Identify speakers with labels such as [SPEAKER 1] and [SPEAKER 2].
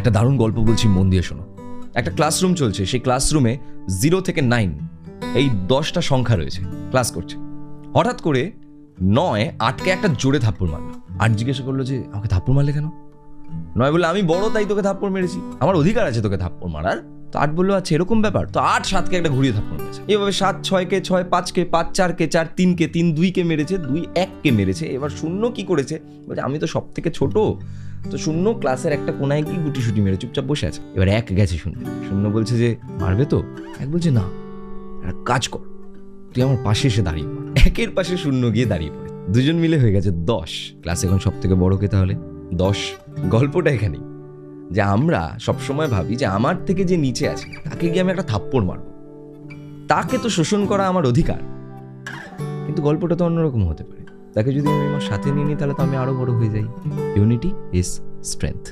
[SPEAKER 1] একটা দারুণ গল্প বলছি, মন দিয়ে শোনো। একটা ক্লাসরুম চলছে, সেই ক্লাসরুমে 0 থেকে 9 এই 10টা সংখ্যা রয়েছে, ক্লাস করছে। হঠাৎ করে 9 8কে একটা জোরে থাপ্পড় মারলো। 8 জিজ্ঞাসা করলো যে আমাকে থাপ্পড় মারলে কেন? 9 বললো আমি বড় তাই তোকে থাপ্পড় মেরেছি, আমার অধিকার আছে তোকে থাপ্পড় মারার। তো 8 বললো আচ্ছা এরকম ব্যাপার। তো 8 7কে একটা ঘুরিয়ে থাপ্পড় মেরেছে। এভাবে 7 6কে 6 5কে 5 4কে 4 3কে 3 2কে মেরেছে, 2 1কে মেরেছে। এবার শূন্য কি করেছে, বলছে আমি তো সব থেকে ছোট, তো শূন্য ক্লাসের একটা কোনায় কি গুটি সুটি মেরে চুপচাপ বসে আছে। এবার 1 গেছে শূন্য, শূন্য বলছে যে মারবে তো? 1 বলছে না, একটা কাজ কর, তুই আমার পাশে এসে দাঁড়িয়ে পড়। 1-এর পাশে শূন্য গিয়ে দাঁড়িয়ে পড়ে, দুজন মিলে হয়ে গেছে 10। ক্লাস এখন সব থেকে বড় কে তাহলে? 10। গল্পটা এখানেই, যে আমরা সবসময় ভাবি যে আমার থেকে যে নিচে আছে তাকে গিয়ে আমি একটা থাপ্পড় মারবো, তাকে তো শোষণ করা আমার অধিকার। কিন্তু গল্পটা তো অন্যরকম হতে পারে, তাকে যদি আমি আমার সাথে নিয়ে নিই তাহলে তো আমি আরো বড় হয়ে যাই। Unity is strength.